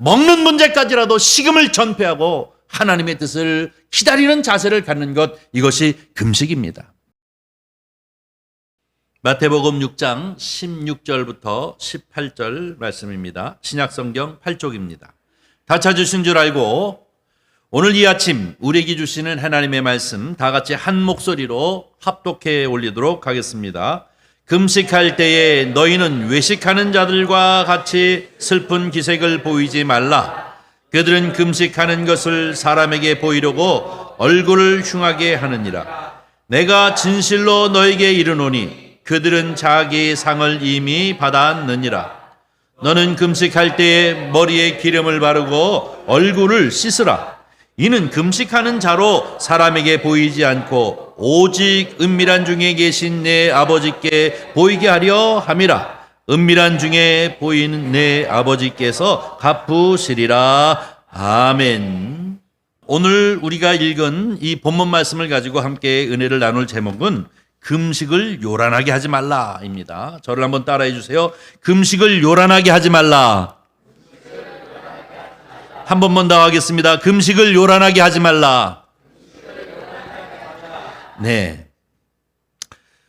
먹는 문제까지라도 식음을 전폐하고 하나님의 뜻을 기다리는 자세를 갖는 것, 이것이 금식입니다. 마태복음 6장 16절부터 18절 말씀입니다. 신약성경 8쪽입니다. 다 찾으신 줄 알고 오늘 이 아침 우리에게 주시는 하나님의 말씀 다 같이 한 목소리로 합독해 올리도록 하겠습니다. 금식할 때에 너희는 외식하는 자들과 같이 슬픈 기색을 보이지 말라. 그들은 금식하는 것을 사람에게 보이려고 얼굴을 흉하게 하느니라. 내가 진실로 너에게 이르노니 그들은 자기의 상을 이미 받았느니라. 너는 금식할 때에 머리에 기름을 바르고 얼굴을 씻으라. 이는 금식하는 자로 사람에게 보이지 않고 오직 은밀한 중에 계신 내 아버지께 보이게 하려 함이라. 은밀한 중에 보이는 내 아버지께서 갚으시리라. 아멘. 오늘 우리가 읽은 이 본문 말씀을 가지고 함께 은혜를 나눌 제목은 금식을 요란하게 하지 말라입니다. 저를 한번 따라해 주세요. 금식을 요란하게 하지 말라. 한 번만 더 하겠습니다. 금식을 요란하게 하지 말라. 네.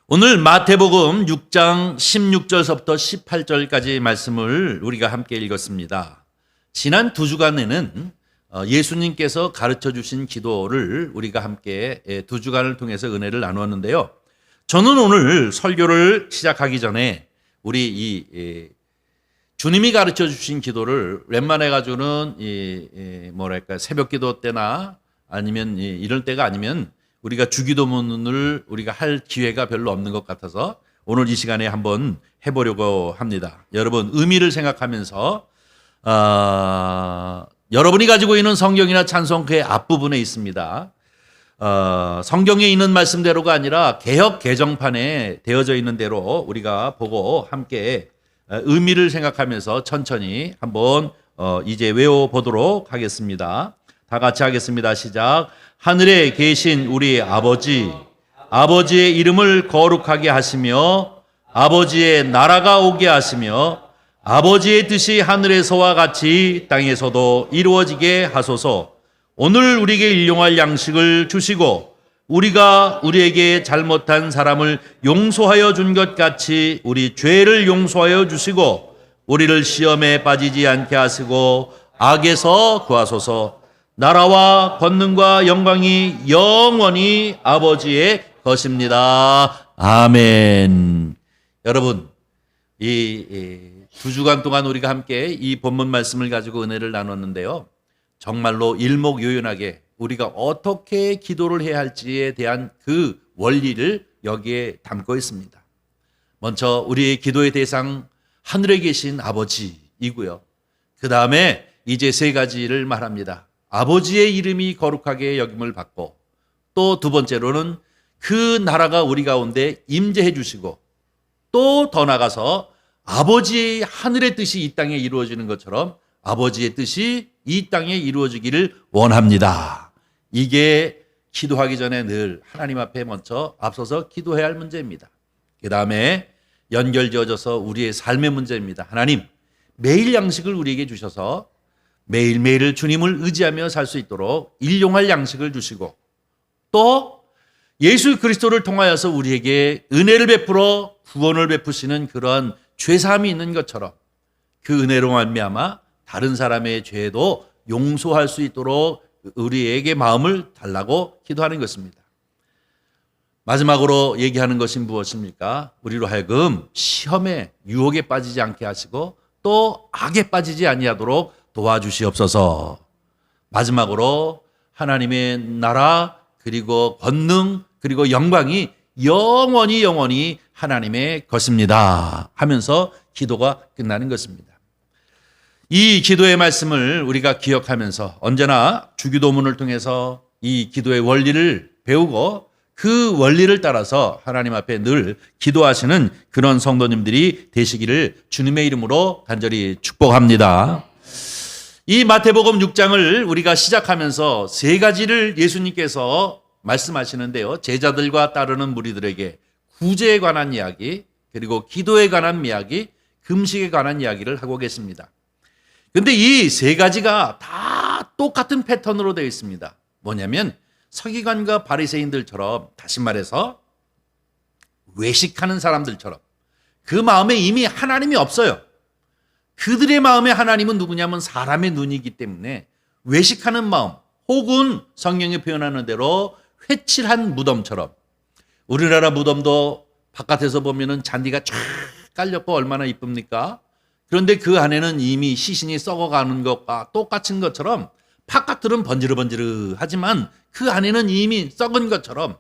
오늘 마태복음 6장 16절서부터 18절까지 말씀을 우리가 함께 읽었습니다. 지난 두 주간에는 예수님께서 가르쳐 주신 기도를 우리가 함께 두 주간을 통해서 은혜를 나누었는데요. 저는 오늘 설교를 시작하기 전에 우리 이 주님이 가르쳐 주신 기도를 웬만해 가지고는 새벽 기도 때나 아니면 이럴 때가 아니면 우리가 주기도문을 우리가 할 기회가 별로 없는 것 같아서 오늘 이 시간에 한번 해보려고 합니다. 여러분 의미를 생각하면서 여러분이 가지고 있는 성경이나 찬송가의 앞부분에 있습니다. 성경에 있는 말씀대로가 아니라 개역 개정판에 되어져 있는 대로 우리가 보고 함께 의미를 생각하면서 천천히 한번 이제 외워보도록 하겠습니다. 다 같이 하겠습니다. 시작. 하늘에 계신 우리 아버지, 아버지의 이름을 거룩하게 하시며 아버지의 나라가 오게 하시며 아버지의 뜻이 하늘에서와 같이 땅에서도 이루어지게 하소서. 오늘 우리에게 일용할 양식을 주시고 우리가 우리에게 잘못한 사람을 용서하여 준 것 같이 우리 죄를 용서하여 주시고 우리를 시험에 빠지지 않게 하시고 악에서 구하소서. 나라와 권능과 영광이 영원히 아버지의 것입니다. 아멘. 여러분, 이 두 주간 동안 우리가 함께 이 본문 말씀을 가지고 은혜를 나눴는데요. 정말로 일목요연하게 우리가 어떻게 기도를 해야 할지에 대한 그 원리를 여기에 담고 있습니다. 먼저 우리의 기도의 대상 하늘에 계신 아버지이고요. 그 다음에 이제 세 가지를 말합니다. 아버지의 이름이 거룩하게 여김을 받고 또 두 번째로는 그 나라가 우리 가운데 임재해 주시고 또 더 나가서 아버지의 하늘의 뜻이 이 땅에 이루어지는 것처럼 아버지의 뜻이 이 땅에 이루어지기를 원합니다. 이게 기도하기 전에 늘 하나님 앞에 먼저 앞서서 기도해야 할 문제입니다. 그 다음에 연결지어져서 우리의 삶의 문제입니다. 하나님, 매일 양식을 우리에게 주셔서 매일매일 주님을 의지하며 살 수 있도록 일용할 양식을 주시고 또 예수 그리스도를 통하여서 우리에게 은혜를 베풀어 구원을 베푸시는 그런 죄사함이 있는 것처럼 그 은혜로 말미암아 다른 사람의 죄도 용서할 수 있도록 우리에게 마음을 달라고 기도하는 것입니다. 마지막으로 얘기하는 것이 무엇입니까? 우리로 하여금 시험에 유혹에 빠지지 않게 하시고 또 악에 빠지지 아니하도록 도와주시옵소서. 마지막으로 하나님의 나라 그리고 권능 그리고 영광이 영원히 하나님의 것입니다 하면서 기도가 끝나는 것입니다. 이 기도의 말씀을 우리가 기억하면서 언제나 주기도문을 통해서 이 기도의 원리를 배우고 그 원리를 따라서 하나님 앞에 늘 기도하시는 그런 성도님들이 되시기를 주님의 이름으로 간절히 축복합니다. 이 마태복음 6장을 우리가 시작하면서 세 가지를 예수님께서 말씀하시는데요. 제자들과 따르는 무리들에게 구제에 관한 이야기, 그리고 기도에 관한 이야기, 금식에 관한 이야기를 하고 계십니다. 근데 이 세 가지가 다 똑같은 패턴으로 되어 있습니다. 뭐냐면 서기관과 바리새인들처럼, 다시 말해서 외식하는 사람들처럼 그 마음에 이미 하나님이 없어요. 그들의 마음에 하나님은 누구냐면 사람의 눈이기 때문에 외식하는 마음, 혹은 성경이 표현하는 대로 회칠한 무덤처럼, 우리나라 무덤도 바깥에서 보면은 잔디가 쫙 깔렸고 얼마나 이쁩니까? 그런데 그 안에는 이미 시신이 썩어가는 것과 똑같은 것처럼 바깥들은 번지르번지르하지만 그 안에는 이미 썩은 것처럼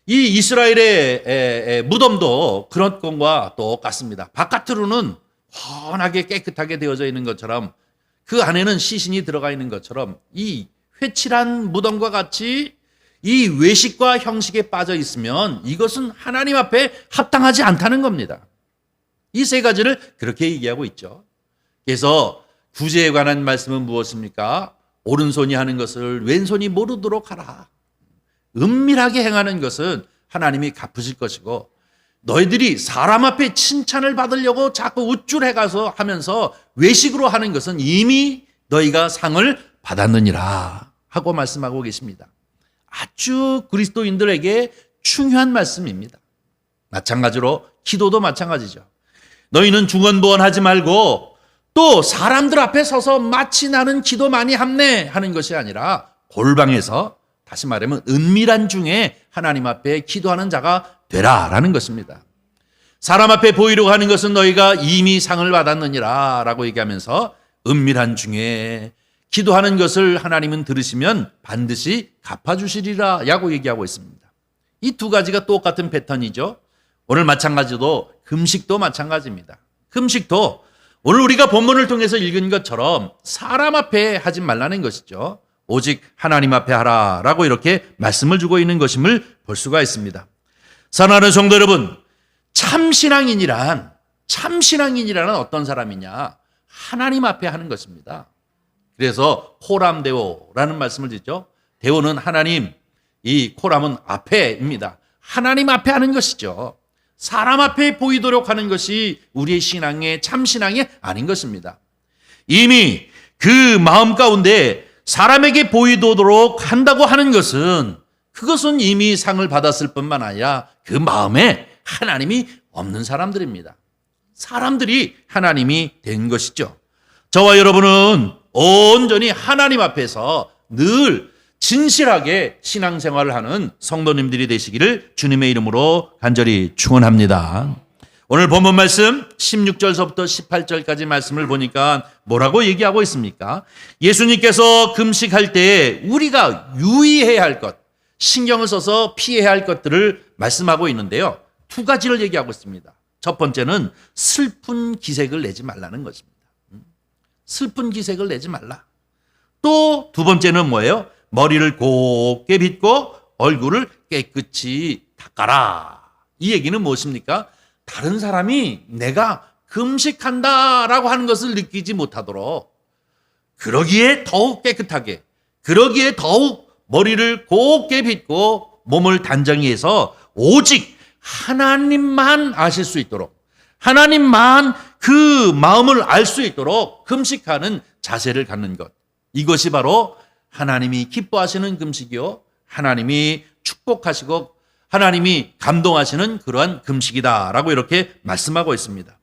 이 이스라엘의 무덤도 그런 것과 똑같습니다. 바깥으로는 훤하게 깨끗하게 되어져 있는 것처럼 그 안에는 시신이 들어가 있는 것처럼 이 회칠한 무덤과 같이 이 외식과 형식에 빠져 있으면 이것은 하나님 앞에 합당하지 않다는 겁니다. 이 세 가지를 그렇게 얘기하고 있죠. 그래서 구제에 관한 말씀은 무엇입니까? 오른손이 하는 것을 왼손이 모르도록 하라. 은밀하게 행하는 것은 하나님이 갚으실 것이고, 너희들이 사람 앞에 칭찬을 받으려고 자꾸 우쭐해가서 하면서 외식으로 하는 것은 이미 너희가 상을 받았느니라 하고 말씀하고 계십니다. 아주 그리스도인들에게 중요한 말씀입니다. 마찬가지로 기도도 마찬가지죠. 너희는 중언부언하지 말고 또 사람들 앞에 서서 마치 나는 기도 많이 합네 하는 것이 아니라 골방에서, 다시 말하면 은밀한 중에 하나님 앞에 기도하는 자가 되라라는 것입니다. 사람 앞에 보이려고 하는 것은 너희가 이미 상을 받았느니라 라고 얘기하면서 은밀한 중에 기도하는 것을 하나님은 들으시면 반드시 갚아주시리라 라고 얘기하고 있습니다. 이 두 가지가 똑같은 패턴이죠. 오늘 마찬가지로 금식도 마찬가지입니다. 금식도 오늘 우리가 본문을 통해서 읽은 것처럼 사람 앞에 하지 말라는 것이죠. 오직 하나님 앞에 하라라고 이렇게 말씀을 주고 있는 것임을 볼 수가 있습니다. 사랑하는 성도 여러분, 참신앙인이란 어떤 사람이냐? 하나님 앞에 하는 것입니다. 그래서 코람데오라는 말씀을 듣죠. 데오는 하나님, 이 코람은 앞에입니다. 하나님 앞에 하는 것이죠. 사람 앞에 보이도록 하는 것이 우리의 신앙의 참신앙이 아닌 것입니다. 이미 그 마음 가운데 사람에게 보이도록 한다고 하는 것은, 그것은 이미 상을 받았을 뿐만 아니라 그 마음에 하나님이 없는 사람들입니다. 사람들이 하나님이 된 것이죠. 저와 여러분은 온전히 하나님 앞에서 늘 진실하게 신앙생활을 하는 성도님들이 되시기를 주님의 이름으로 간절히 축원합니다. 오늘 본문 말씀 16절서부터 18절까지 말씀을 보니까 뭐라고 얘기하고 있습니까? 예수님께서 금식할 때 우리가 유의해야 할 것, 신경을 써서 피해야 할 것들을 말씀하고 있는데요. 두 가지를 얘기하고 있습니다. 첫 번째는 슬픈 기색을 내지 말라는 것입니다. 슬픈 기색을 내지 말라. 또 두 번째는 뭐예요? 머리를 곱게 빗고 얼굴을 깨끗이 닦아라. 이 얘기는 무엇입니까? 다른 사람이 내가 금식한다라고 하는 것을 느끼지 못하도록, 그러기에 더욱 깨끗하게, 그러기에 더욱 머리를 곱게 빗고 몸을 단정히 해서 오직 하나님만 아실 수 있도록, 하나님만 그 마음을 알 수 있도록 금식하는 자세를 갖는 것, 이것이 바로 하나님이 기뻐하시는 금식이요, 하나님이 축복하시고 하나님이 감동하시는 그러한 금식이다라고 이렇게 말씀하고 있습니다.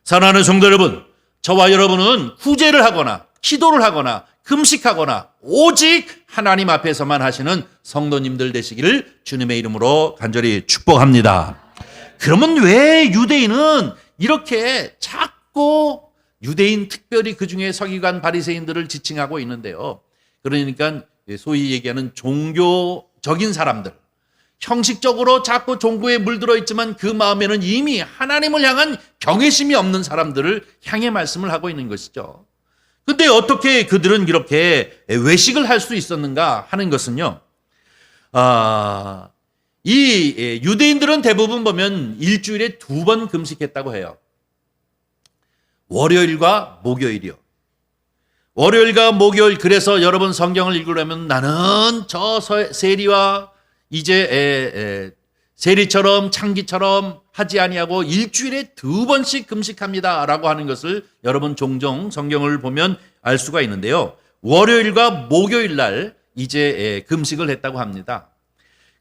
사랑하는 성도 여러분, 저와 여러분은 구제를 하거나 기도를 하거나 금식하거나 오직 하나님 앞에서만 하시는 성도님들 되시기를 주님의 이름으로 간절히 축복합니다. 그러면 왜 유대인은 이렇게 자꾸 유대인, 특별히 그중에 서기관 바리새인들을 지칭하고 있는데요. 그러니까 소위 얘기하는 종교적인 사람들, 형식적으로 자꾸 종교에 물들어 있지만 그 마음에는 이미 하나님을 향한 경외심이 없는 사람들을 향해 말씀을 하고 있는 것이죠. 근데 어떻게 그들은 이렇게 외식을 할 수 있었는가 하는 것은요, 이 유대인들은 대부분 보면 일주일에 2번 금식했다고 해요. 월요일과 목요일이요. 월요일과 목요일, 그래서 여러분 성경을 읽으려면 나는 저 세리와 이제 세리처럼 창기처럼 하지 아니하고 일주일에 2번씩 금식합니다라고 하는 것을 여러분 종종 성경을 보면 알 수가 있는데요. 월요일과 목요일 날 이제 금식을 했다고 합니다.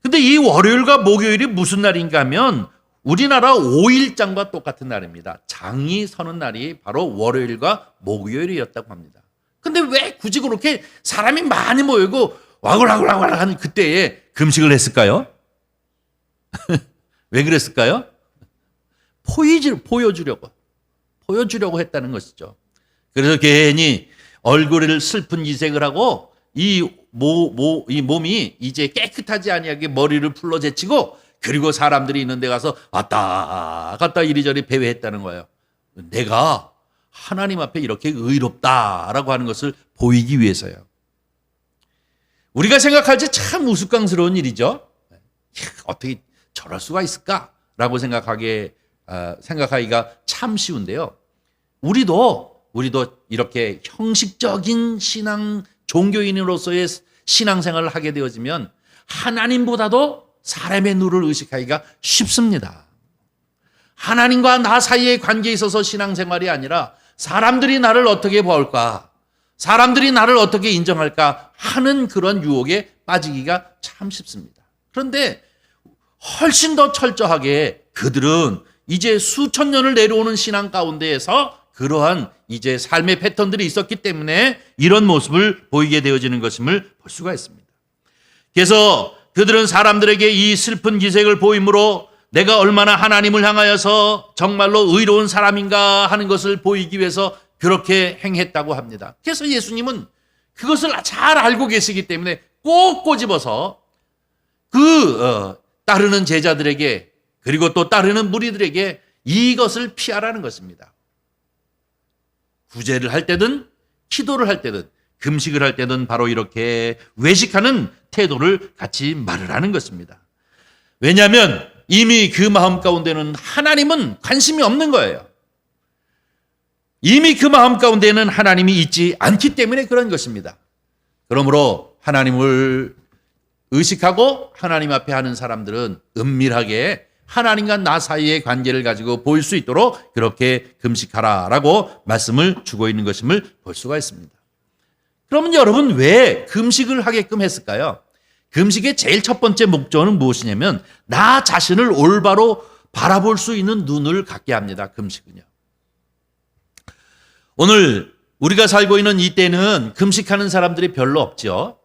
근데 이 월요일과 목요일이 무슨 날인가 하면 우리나라 5일장과 똑같은 날입니다. 장이 서는 날이 바로 월요일과 목요일이었다고 합니다. 근데 왜 굳이 그렇게 사람이 많이 모이고 와글와글와글 하는 그때에 금식을 했을까요? 왜 그랬을까요? 보여주려고 했다는 것이죠. 그래서 괜히 얼굴을 슬픈 이색을 하고 이 몸이 이제 깨끗하지 아니하게 머리를 풀러 제치고 그리고 사람들이 있는 데 가서 왔다 갔다 이리저리 배회했다는 거예요. 내가 하나님 앞에 이렇게 의롭다라고 하는 것을 보이기 위해서요. 우리가 생각할 때 참 우스꽝스러운 일이죠. 어떻게 저럴 수가 있을까라고 생각하기가 참 쉬운데요. 우리도 이렇게 형식적인 종교인으로서의 신앙생활을 하게 되어지면 하나님보다도 사람의 눈을 의식하기가 쉽습니다. 하나님과 나 사이의 관계에 있어서 신앙생활이 아니라 사람들이 나를 어떻게 볼까, 사람들이 나를 어떻게 인정할까 하는 그런 유혹에 빠지기가 참 쉽습니다. 그런데 훨씬 더 철저하게 그들은 이제 수천 년을 내려오는 신앙 가운데에서 그러한 이제 삶의 패턴들이 있었기 때문에 이런 모습을 보이게 되어지는 것임을 볼 수가 있습니다. 그래서 그들은 사람들에게 이 슬픈 기색을 보임으로 내가 얼마나 하나님을 향하여서 정말로 의로운 사람인가 하는 것을 보이기 위해서 그렇게 행했다고 합니다. 그래서 예수님은 그것을 잘 알고 계시기 때문에 꼭 꼬집어서 따르는 제자들에게 그리고 또 따르는 무리들에게 이것을 피하라는 것입니다. 구제를 할 때든 기도를 할 때든 금식을 할 때든 바로 이렇게 외식하는 태도를 갖지 말으라는 것입니다. 왜냐하면 이미 그 마음 가운데는 하나님은 관심이 없는 거예요. 이미 그 마음 가운데는 하나님이 있지 않기 때문에 그런 것입니다. 그러므로 하나님을 의식하고 하나님 앞에 하는 사람들은 은밀하게 하나님과 나 사이의 관계를 가지고 보일 수 있도록 그렇게 금식하라라고 말씀을 주고 있는 것임을 볼 수가 있습니다. 그러면 여러분 왜 금식을 하게끔 했을까요? 금식의 제일 첫 번째 목적은 무엇이냐면 나 자신을 올바로 바라볼 수 있는 눈을 갖게 합니다. 금식은요. 오늘 우리가 살고 있는 이때는 금식하는 사람들이 별로 없죠.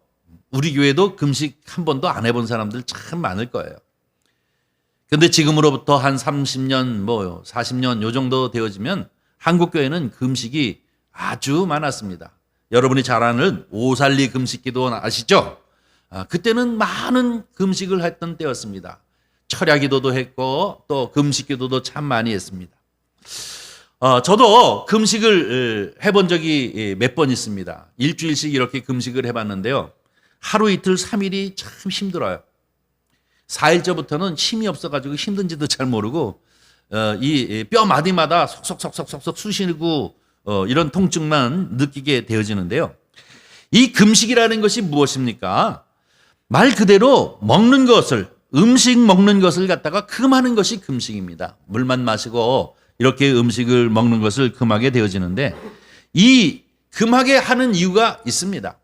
우리 교회도 금식 한 번도 안 해본 사람들 참 많을 거예요. 그런데 지금으로부터 한 30년, 40년 요 정도 되어지면 한국 교회는 금식이 아주 많았습니다. 여러분이 잘 아는 오살리 금식기도 아시죠? 그때는 많은 금식을 했던 때였습니다. 철야기도도 했고 또 금식기도도 참 많이 했습니다. 저도 금식을 해본 적이 몇 번 있습니다. 일주일씩 이렇게 금식을 해봤는데요. 하루 이틀 3일이 참 힘들어요. 4일째부터는 힘이 없어가지고 힘든지도 잘 모르고 이 뼈 마디마다 속속속속속 쑤시고 이런 통증만 느끼게 되어지는데요. 이 금식이라는 것이 무엇입니까? 말 그대로 먹는 것을 음식 먹는 것을 갖다가 금하는 것이 금식입니다. 물만 마시고 이렇게 음식을 먹는 것을 금하게 되어지는데 이 금하게 하는 이유가 있습니다.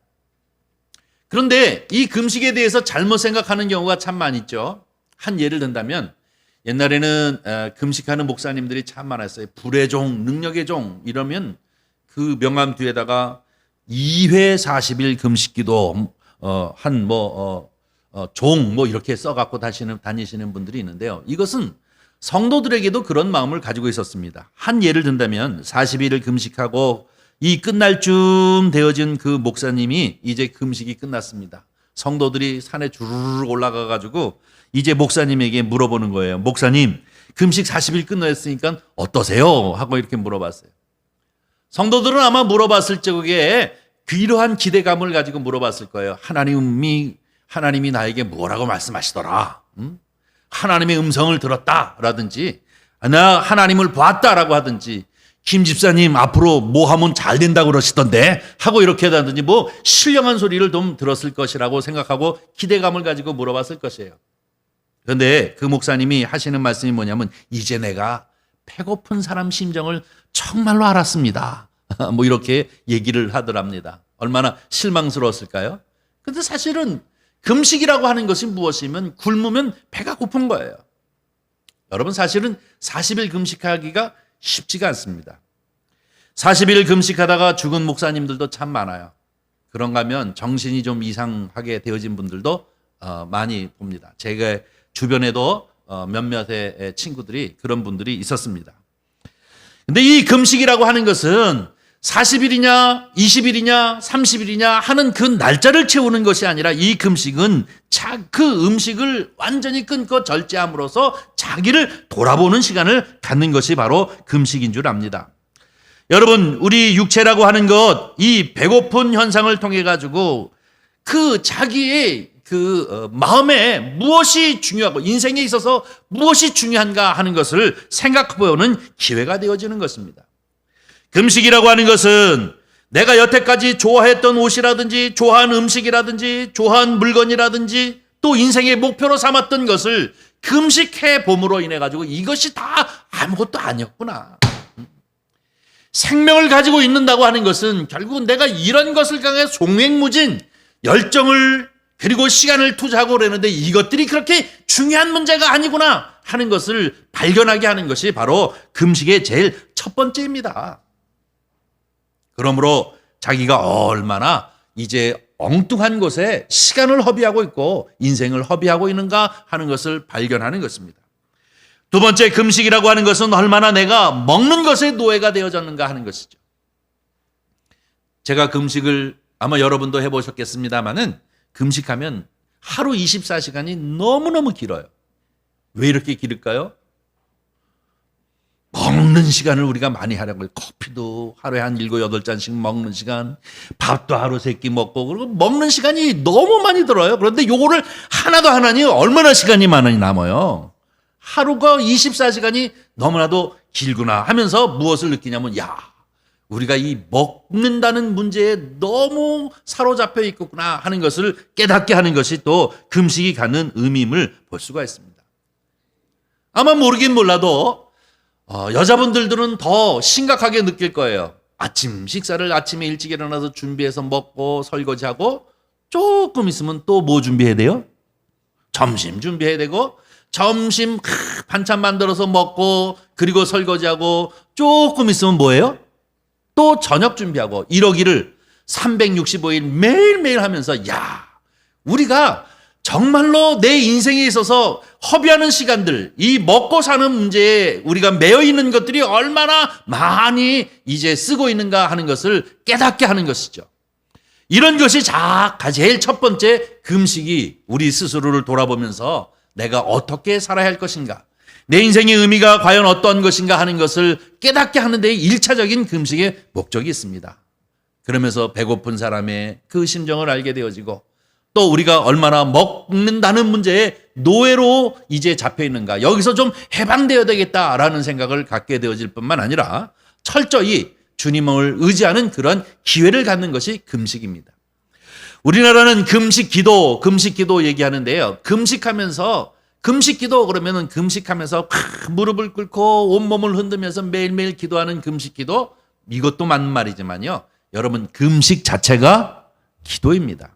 그런데 이 금식에 대해서 잘못 생각하는 경우가 참 많이 있죠. 한 예를 든다면 옛날에는 금식하는 목사님들이 참 많았어요. 불의 종, 능력의 종 이러면 그 명함 뒤에다가 2회 40일 금식기도 종 이렇게 써갖고 다니시는 분들이 있는데요. 이것은 성도들에게도 그런 마음을 가지고 있었습니다. 한 예를 든다면 40일을 금식하고 이 끝날 쯤 되어진 그 목사님이 이제 금식이 끝났습니다. 성도들이 산에 주르륵 올라가 가지고 이제 목사님에게 물어보는 거예요. 목사님, 금식 40일 끝났으니까 어떠세요? 하고 이렇게 물어봤어요. 성도들은 아마 물어봤을 적에 이러한 기대감을 가지고 물어봤을 거예요. 하나님이 나에게 뭐라고 말씀하시더라. 하나님의 음성을 들었다라든지 나 하나님을 봤다라고 하든지 김 집사님 앞으로 뭐 하면 잘 된다고 그러시던데 하고 이렇게 하든지 신령한 소리를 좀 들었을 것이라고 생각하고 기대감을 가지고 물어봤을 것이에요. 그런데 그 목사님이 하시는 말씀이 뭐냐면 이제 내가 배고픈 사람 심정을 정말로 알았습니다. 뭐 이렇게 얘기를 하더랍니다. 얼마나 실망스러웠을까요? 근데 사실은 금식이라고 하는 것이 무엇이면 굶으면 배가 고픈 거예요. 여러분 사실은 40일 금식하기가 쉽지가 않습니다. 40일 금식하다가 죽은 목사님들도 참 많아요. 그런가 하면 정신이 좀 이상하게 되어진 분들도 많이 봅니다. 제가 주변에도 몇몇의 친구들이 그런 분들이 있었습니다. 근데 이 금식이라고 하는 것은 40일이냐 20일이냐 30일이냐 하는 그 날짜를 채우는 것이 아니라 이 금식은 그 음식을 완전히 끊고 절제함으로써 자기를 돌아보는 시간을 갖는 것이 바로 금식인 줄 압니다. 여러분 우리 육체라고 하는 것, 이 배고픈 현상을 통해 가지고 그 자기의 마음에 무엇이 중요하고 인생에 있어서 무엇이 중요한가 하는 것을 생각해보는 기회가 되어지는 것입니다. 금식이라고 하는 것은 내가 여태까지 좋아했던 옷이라든지 좋아하는 음식이라든지 좋아하는 물건이라든지 또 인생의 목표로 삼았던 것을 금식해 봄으로 인해 가지고 이것이 다 아무것도 아니었구나. 생명을 가지고 있는다고 하는 것은 결국은 내가 이런 것을 향해 송행무진 열정을 그리고 시간을 투자하고 그러는데 이것들이 그렇게 중요한 문제가 아니구나 하는 것을 발견하게 하는 것이 바로 금식의 제일 첫 번째입니다. 그러므로 자기가 얼마나 이제 엉뚱한 곳에 시간을 허비하고 있고 인생을 허비하고 있는가 하는 것을 발견하는 것입니다. 두 번째 금식이라고 하는 것은 얼마나 내가 먹는 것에 노예가 되어졌는가 하는 것이죠. 제가 금식을 아마 여러분도 해보셨겠습니다마는 금식하면 하루 24시간이 너무너무 길어요. 왜 이렇게 길을까요? 먹는 시간을 우리가 많이 하려고 해요. 커피도 하루에 한 7, 8잔씩 먹는 시간, 밥도 하루 3끼 먹고, 그리고 먹는 시간이 너무 많이 들어요. 그런데 요거를 하나도 하나니 얼마나 시간이 많이 남아요. 하루가 24시간이 너무나도 길구나 하면서 무엇을 느끼냐면 우리가 이 먹는다는 문제에 너무 사로잡혀 있겠구나 하는 것을 깨닫게 하는 것이 또 금식이 갖는 의미임을 볼 수가 있습니다. 아마 모르긴 몰라도 여자분들은 더 심각하게 느낄 거예요. 아침 식사를 아침에 일찍 일어나서 준비해서 먹고 설거지하고 조금 있으면 또 뭐 준비해야 돼요? 점심 준비해야 되고 점심 반찬 만들어서 먹고 그리고 설거지하고 조금 있으면 뭐예요? 또 저녁 준비하고 이러기를 365일 매일매일 하면서 우리가 정말로 내 인생에 있어서 허비하는 시간들, 이 먹고 사는 문제에 우리가 매여 있는 것들이 얼마나 많이 이제 쓰고 있는가 하는 것을 깨닫게 하는 것이죠. 이런 것이 제일 첫 번째 금식이 우리 스스로를 돌아보면서 내가 어떻게 살아야 할 것인가, 내 인생의 의미가 과연 어떤 것인가 하는 것을 깨닫게 하는 데 1차적인 금식의 목적이 있습니다. 그러면서 배고픈 사람의 그 심정을 알게 되어지고 또 우리가 얼마나 먹는다는 문제에 노예로 이제 잡혀 있는가, 여기서 좀 해방되어야 되겠다라는 생각을 갖게 되어질 뿐만 아니라 철저히 주님을 의지하는 그런 기회를 갖는 것이 금식입니다. 우리나라는 금식 기도 얘기하는데요. 금식 기도 그러면은 금식하면서 무릎을 꿇고 온몸을 흔들면서 매일매일 기도하는 금식 기도, 이것도 맞는 말이지만요. 여러분, 금식 자체가 기도입니다.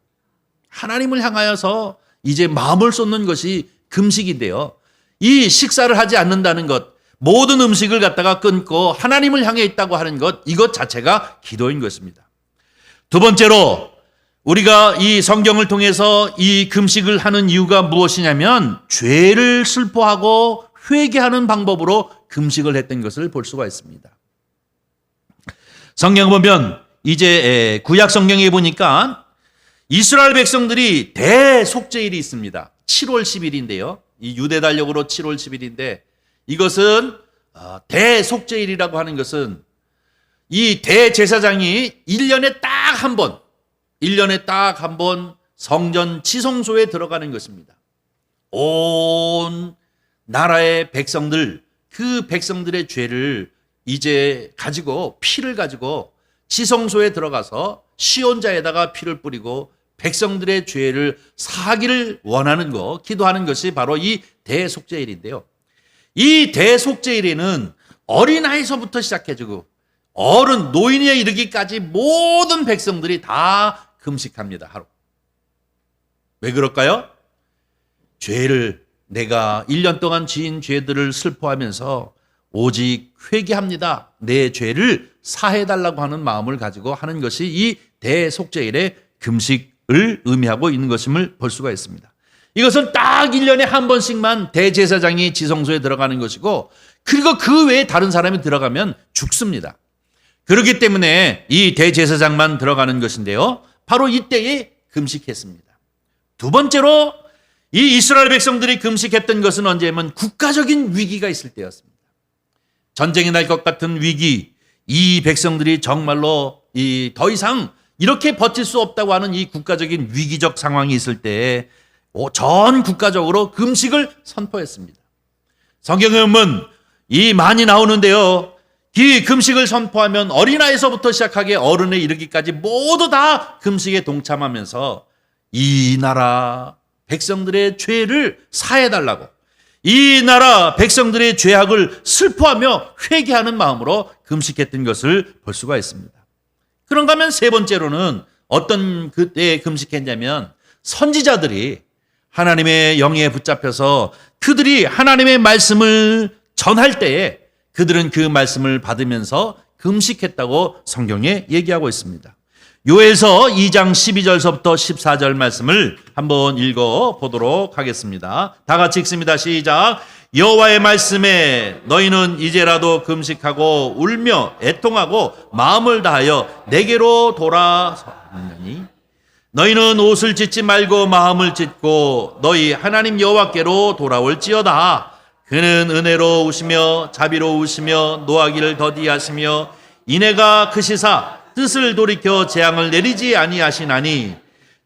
하나님을 향하여서 이제 마음을 쏟는 것이 금식인데요. 이 식사를 하지 않는다는 것, 모든 음식을 갖다가 끊고 하나님을 향해 있다고 하는 것, 이것 자체가 기도인 것입니다. 두 번째로 우리가 이 성경을 통해서 이 금식을 하는 이유가 무엇이냐면 죄를 슬퍼하고 회개하는 방법으로 금식을 했던 것을 볼 수가 있습니다. 성경 보면 이제 구약 성경에 보니까 이스라엘 백성들이 대속죄일이 있습니다. 7월 10일인데요. 이 유대 달력으로 7월 10일인데 이것은 대속죄일이라고 하는 것은 이 대제사장이 1년에 딱 한 번 성전 지성소에 들어가는 것입니다. 온 나라의 백성들, 그 백성들의 죄를 이제 피를 가지고 지성소에 들어가서 시온자에다가 피를 뿌리고 백성들의 죄를 사하기를 원하는 것, 기도하는 것이 바로 이 대속죄일인데요. 이 대속죄일에는 어린아이서부터 시작해주고 어른, 노인에 이르기까지 모든 백성들이 다 금식합니다. 하루. 왜 그럴까요? 죄를 내가 1년 동안 지은 죄들을 슬퍼하면서 오직 회개합니다. 내 죄를 사해달라고 하는 마음을 가지고 하는 것이 이 대속죄일의 금식을 의미하고 있는 것임을 볼 수가 있습니다. 이것은 딱 1년에 한 번씩만 대제사장이 지성소에 들어가는 것이고, 그리고 그 외에 다른 사람이 들어가면 죽습니다. 그렇기 때문에 이 대제사장만 들어가는 것인데요. 바로 이때에 금식했습니다. 두 번째로 이 이스라엘 백성들이 금식했던 것은 언제냐면 국가적인 위기가 있을 때였습니다. 전쟁이 날 것 같은 위기, 이 백성들이 정말로 더 이상 이렇게 버틸 수 없다고 하는 이 국가적인 위기적 상황이 있을 때 전 국가적으로 금식을 선포했습니다. 성경에 보면 이 많이 나오는데요. 이 금식을 선포하면 어린아이서부터 시작하게 어른에 이르기까지 모두 다 금식에 동참하면서 이 나라 백성들의 죄를 사해달라고, 이 나라 백성들의 죄악을 슬퍼하며 회개하는 마음으로 금식했던 것을 볼 수가 있습니다. 그런가 하면 세 번째로는 어떤 그때에 금식했냐면 선지자들이 하나님의 영에 붙잡혀서 그들이 하나님의 말씀을 전할 때에 그들은 그 말씀을 받으면서 금식했다고 성경에 얘기하고 있습니다. 요엘서 2장 12절서부터 14절 말씀을 한번 읽어보도록 하겠습니다. 다 같이 읽습니다. 시작. 여호와의 말씀에 너희는 이제라도 금식하고 울며 애통하고 마음을 다하여 내게로 돌아서느니 너희는 옷을 찢지 말고 마음을 찢고 너희 하나님 여호와께로 돌아올지어다. 그는 은혜로우시며 자비로우시며 노하기를 더디하시며 이내가 크시사 뜻을 돌이켜 재앙을 내리지 아니하시나니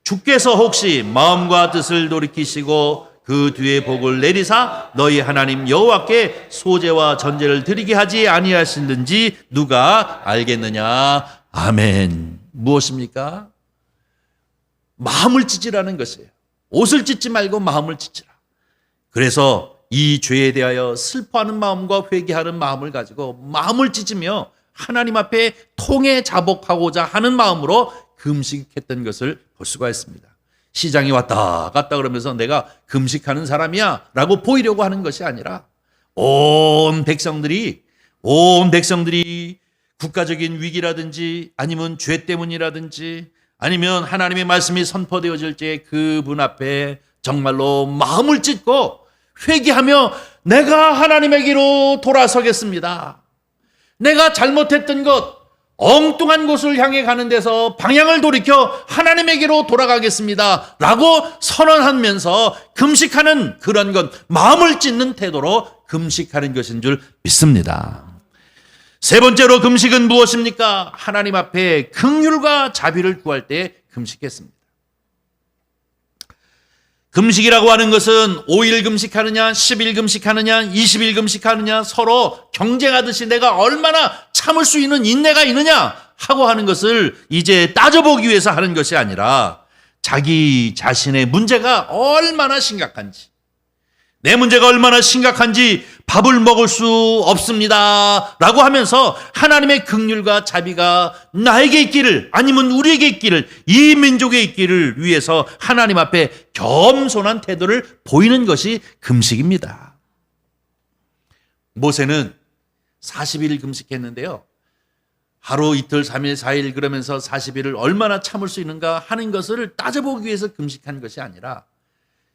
주께서 혹시 마음과 뜻을 돌이키시고 그 뒤에 복을 내리사 너희 하나님 여호와께 소제와 전제를 드리게 하지 아니하시는지 누가 알겠느냐. 아멘. 무엇입니까? 마음을 찢으라는 것이에요. 옷을 찢지 말고 마음을 찢으라. 그래서 이 죄에 대하여 슬퍼하는 마음과 회개하는 마음을 가지고 마음을 찢으며 하나님 앞에 통해 자복하고자 하는 마음으로 금식했던 것을 볼 수가 있습니다. 시장이 왔다 갔다 그러면서 내가 금식하는 사람이야 라고 보이려고 하는 것이 아니라 온 백성들이 국가적인 위기라든지 아니면 죄 때문이라든지 아니면 하나님의 말씀이 선포되어질 때 그분 앞에 정말로 마음을 찢고 회개하며 내가 하나님에게로 돌아서겠습니다. 내가 잘못했던 것, 엉뚱한 곳을 향해 가는 데서 방향을 돌이켜 하나님에게로 돌아가겠습니다 라고 선언하면서 금식하는 그런 것, 마음을 찢는 태도로 금식하는 것인 줄 믿습니다. 세 번째로 금식은 무엇입니까? 하나님 앞에 긍휼과 자비를 구할 때 금식했습니다. 금식이라고 하는 것은 5일 금식하느냐, 10일 금식하느냐, 20일 금식하느냐 서로 경쟁하듯이 내가 얼마나 참을 수 있는 인내가 있느냐 하고 하는 것을 이제 따져보기 위해서 하는 것이 아니라 자기 자신의 문제가 얼마나 심각한지, 내 문제가 얼마나 심각한지 밥을 먹을 수 없습니다 라고 하면서 하나님의 긍휼과 자비가 나에게 있기를 아니면 우리에게 있기를 이 민족에 있기를 위해서 하나님 앞에 겸손한 태도를 보이는 것이 금식입니다. 모세는 40일 금식했는데요. 하루 이틀 3일 4일 그러면서 40일을 얼마나 참을 수 있는가 하는 것을 따져보기 위해서 금식한 것이 아니라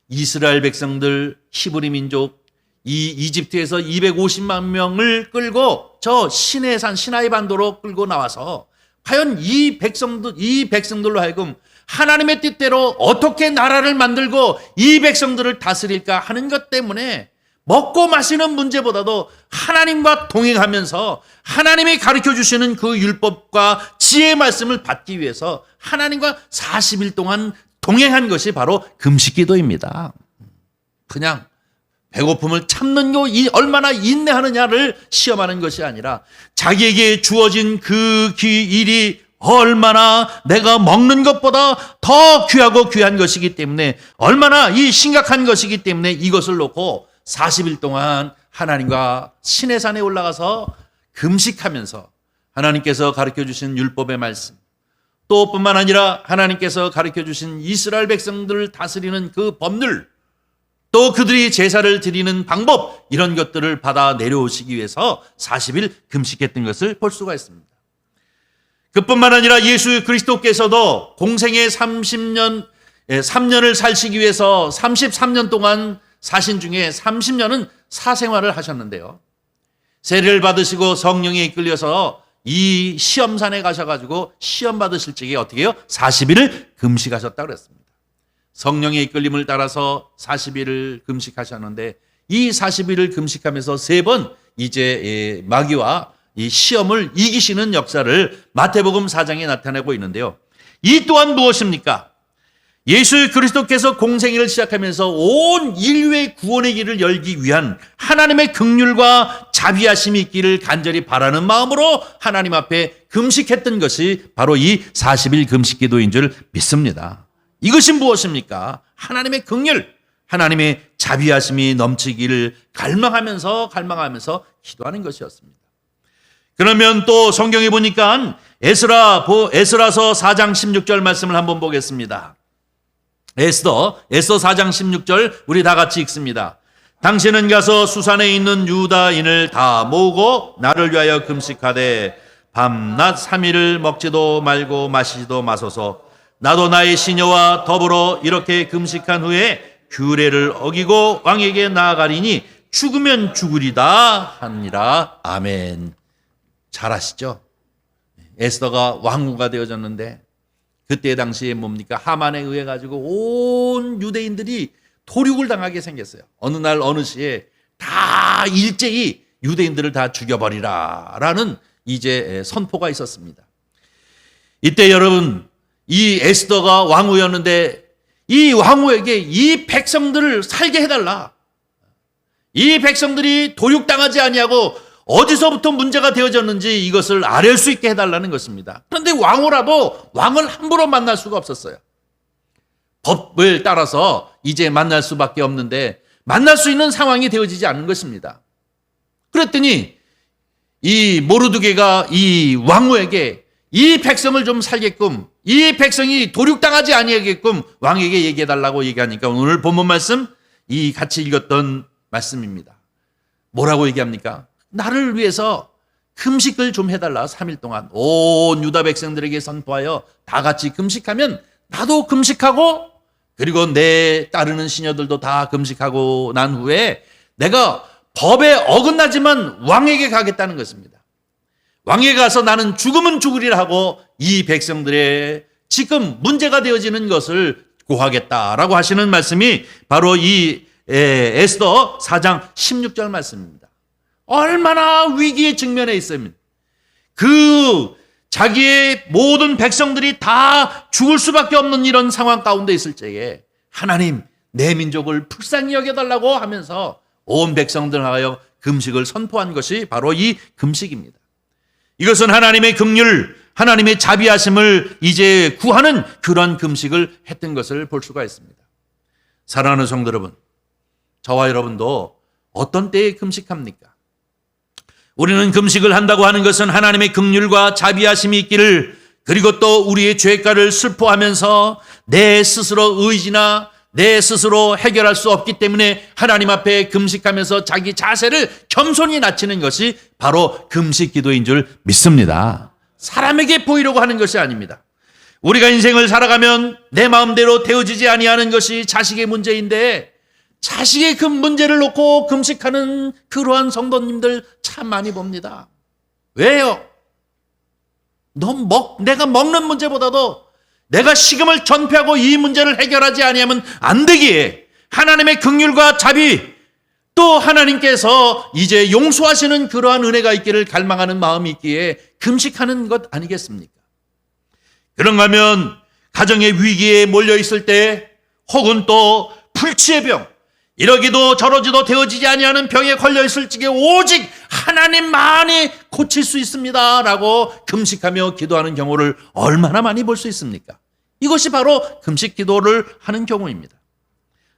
이스라엘 백성들 히브리 민족 이 이집트에서 250만 명을 끌고 저 시내산 시나이 반도로 끌고 나와서 과연 이 백성들로 하여금 하나님의 뜻대로 어떻게 나라를 만들고 이 백성들을 다스릴까 하는 것 때문에 먹고 마시는 문제보다도 하나님과 동행하면서 하나님이 가르쳐 주시는 그 율법과 지혜의 말씀을 받기 위해서 하나님과 40일 동안 동행한 것이 바로 금식기도입니다. 그냥 배고픔을 참는 거 얼마나 인내하느냐를 시험하는 것이 아니라 자기에게 주어진 그 일이 얼마나 내가 먹는 것보다 더 귀하고 귀한 것이기 때문에, 얼마나 이 심각한 것이기 때문에 이것을 놓고 40일 동안 하나님과 신의 산에 올라가서 금식하면서 하나님께서 가르쳐 주신 율법의 말씀, 또 뿐만 아니라 하나님께서 가르쳐 주신 이스라엘 백성들을 다스리는 그 법률, 또 그들이 제사를 드리는 방법, 이런 것들을 받아 내려오시기 위해서 40일 금식했던 것을 볼 수가 있습니다. 그뿐만 아니라 예수 그리스도께서도 공생의 3년을 사시기 위해서 33년 동안 사신 중에 30년은 사생활을 하셨는데요. 세례를 받으시고 성령에 이끌려서 이 시험산에 가셔가지고 시험 받으실 적에 어떻게 해요? 40일을 금식하셨다고 그랬습니다. 성령의 이끌림을 따라서 40일을 금식하셨는데, 이 40일을 금식하면서 3번 이제 마귀와 이 시험을 이기시는 역사를 마태복음 4장에 나타내고 있는데요. 이 또한 무엇입니까? 예수 그리스도께서 공생애를 시작하면서 온 인류의 구원의 길을 열기 위한 하나님의 긍휼과 자비하심이 있기를 간절히 바라는 마음으로 하나님 앞에 금식했던 것이 바로 이 40일 금식기도인 줄 믿습니다. 이것이 무엇입니까? 하나님의 긍휼, 하나님의 자비하심이 넘치기를 갈망하면서 기도하는 것이었습니다. 그러면 또 성경에 보니까 에스라서 4장 16절 말씀을 한번 보겠습니다. 에스더 4장 16절 우리 다 같이 읽습니다. 당신은 가서 수산에 있는 유다인을 다 모으고 나를 위하여 금식하되 밤낮 3일을 먹지도 말고 마시지도 마소서. 나도 나의 시녀와 더불어 이렇게 금식한 후에 규례를 어기고 왕에게 나아가리니 죽으면 죽으리다 하니라. 아멘. 잘 아시죠? 에스더가 왕후가 되어졌는데, 그때 당시에 뭡니까? 하만에 의해 가지고 온 유대인들이 도륙을 당하게 생겼어요. 어느 날 어느 시에 다 일제히 유대인들을 다 죽여버리라라는 이제 선포가 있었습니다. 이때 여러분, 이 에스더가 왕후였는데 이 왕후에게 이 백성들을 살게 해달라, 이 백성들이 도륙당하지 아니하고 어디서부터 문제가 되어졌는지 이것을 알 수 있게 해달라는 것입니다. 그런데 왕후라도 왕을 함부로 만날 수가 없었어요. 법을 따라서 이제 만날 수밖에 없는데 만날 수 있는 상황이 되어지지 않는 것입니다. 그랬더니 이 모르드게가 이 왕후에게 이 백성을 좀 살게끔, 이 백성이 도륙당하지 아니하게끔 왕에게 얘기해달라고 얘기하니까 오늘 본문 말씀, 이 같이 읽었던 말씀입니다. 뭐라고 얘기합니까? 나를 위해서 금식을 좀 해달라. 3일 동안 온 유다 백성들에게 선포하여 다 같이 금식하면 나도 금식하고, 그리고 내 따르는 시녀들도 다 금식하고 난 후에 내가 법에 어긋나지만 왕에게 가겠다는 것입니다. 왕에게 가서 나는 죽으면 죽으리라 하고 이 백성들의 지금 문제가 되어지는 것을 고하겠다라고 하시는 말씀이 바로 이 에스더 4장 16절 말씀입니다. 얼마나 위기에 직면해 있습니다. 그 자기의 모든 백성들이 다 죽을 수밖에 없는 이런 상황 가운데 있을 때에 하나님, 내 민족을 불쌍히 여겨달라고 하면서 온 백성들 하여 금식을 선포한 것이 바로 이 금식입니다. 이것은 하나님의 긍휼, 하나님의 자비하심을 이제 구하는 그런 금식을 했던 것을 볼 수가 있습니다. 사랑하는 성도 여러분, 저와 여러분도 어떤 때에 금식합니까? 우리는 금식을 한다고 하는 것은 하나님의 긍휼과 자비하심이 있기를, 그리고 또 우리의 죄가를 슬퍼하면서 내 스스로 의지나 내 스스로 해결할 수 없기 때문에 하나님 앞에 금식하면서 자기 자세를 겸손히 낮추는 것이 바로 금식 기도인 줄 믿습니다. 사람에게 보이려고 하는 것이 아닙니다. 우리가 인생을 살아가면 내 마음대로 되어지지 아니하는 것이 자식의 문제인데, 자식의 그 문제를 놓고 금식하는 그러한 성도님들 참 많이 봅니다. 왜요? 내가 먹는 문제보다도 내가 식음을 전폐하고 이 문제를 해결하지 아니하면 안 되기에 하나님의 긍휼과 자비, 또 하나님께서 이제 용서하시는 그러한 은혜가 있기를 갈망하는 마음이 있기에 금식하는 것 아니겠습니까? 그런가 하면 가정의 위기에 몰려 있을 때, 혹은 또 불치의 병, 이러기도 저러지도 되어지지 아니하는 병에 걸려있을 적에 오직 하나님만이 고칠 수 있습니다 라고 금식하며 기도하는 경우를 얼마나 많이 볼 수 있습니까? 이것이 바로 금식 기도를 하는 경우입니다.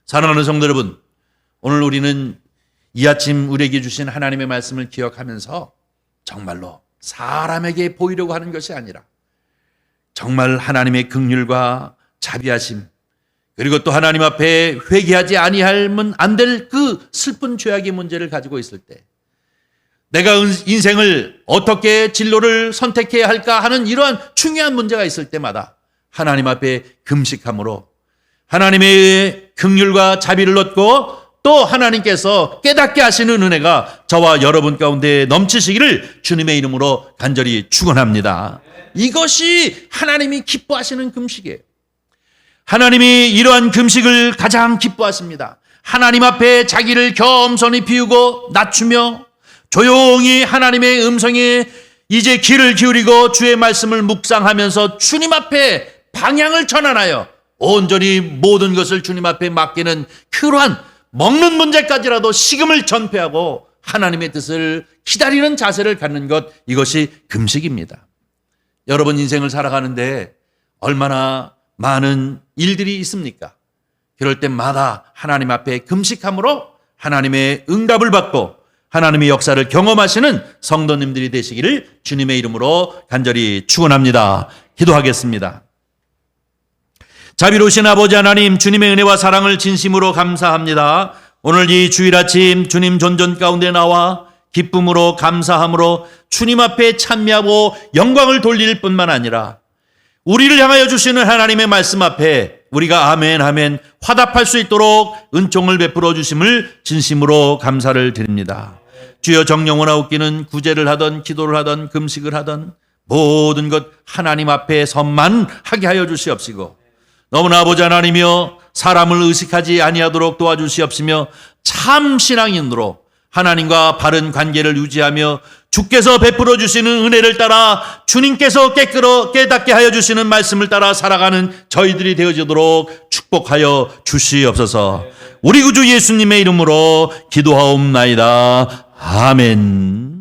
사랑하는 성도 여러분, 오늘 우리는 이 아침 우리에게 주신 하나님의 말씀을 기억하면서 정말로 사람에게 보이려고 하는 것이 아니라 정말 하나님의 긍휼과 자비하심, 그리고 또 하나님 앞에 회개하지 아니하면 안 될 그 슬픈 죄악의 문제를 가지고 있을 때 내가 인생을 어떻게 진로를 선택해야 할까 하는 이러한 중요한 문제가 있을 때마다 하나님 앞에 금식함으로 하나님의 긍휼과 자비를 얻고 또 하나님께서 깨닫게 하시는 은혜가 저와 여러분 가운데 넘치시기를 주님의 이름으로 간절히 축원합니다. 이것이 하나님이 기뻐하시는 금식이에요. 하나님이 이러한 금식을 가장 기뻐하십니다. 하나님 앞에 자기를 겸손히 비우고 낮추며 조용히 하나님의 음성에 이제 귀를 기울이고 주의 말씀을 묵상하면서 주님 앞에 방향을 전환하여 온전히 모든 것을 주님 앞에 맡기는 그러한 먹는 문제까지라도 식음을 전폐하고 하나님의 뜻을 기다리는 자세를 갖는 것, 이것이 금식입니다. 여러분 인생을 살아가는데 얼마나 많은 일들이 있습니까? 그럴 때마다 하나님 앞에 금식함으로 하나님의 응답을 받고 하나님의 역사를 경험하시는 성도님들이 되시기를 주님의 이름으로 간절히 축원합니다. 기도하겠습니다. 자비로우신 아버지 하나님, 주님의 은혜와 사랑을 진심으로 감사합니다. 오늘 이 주일 아침 주님 존전 가운데 나와 기쁨으로 감사함으로 주님 앞에 찬미하고 영광을 돌릴 뿐만 아니라 우리를 향하여 주시는 하나님의 말씀 앞에 우리가 아멘 아멘 화답할 수 있도록 은총을 베풀어 주심을 진심으로 감사를 드립니다. 주여, 정령원하옵기는 구제를 하던 기도를 하던 금식을 하던 모든 것 하나님 앞에서만 하게 하여 주시옵시고 너무나 아버지 하나님이여 사람을 의식하지 아니하도록 도와주시옵시며 참 신앙인으로 하나님과 바른 관계를 유지하며 주께서 베풀어 주시는 은혜를 따라 주님께서 깨닫게 하여 주시는 말씀을 따라 살아가는 저희들이 되어지도록 축복하여 주시옵소서. 우리 구주 예수님의 이름으로 기도하옵나이다. 아멘.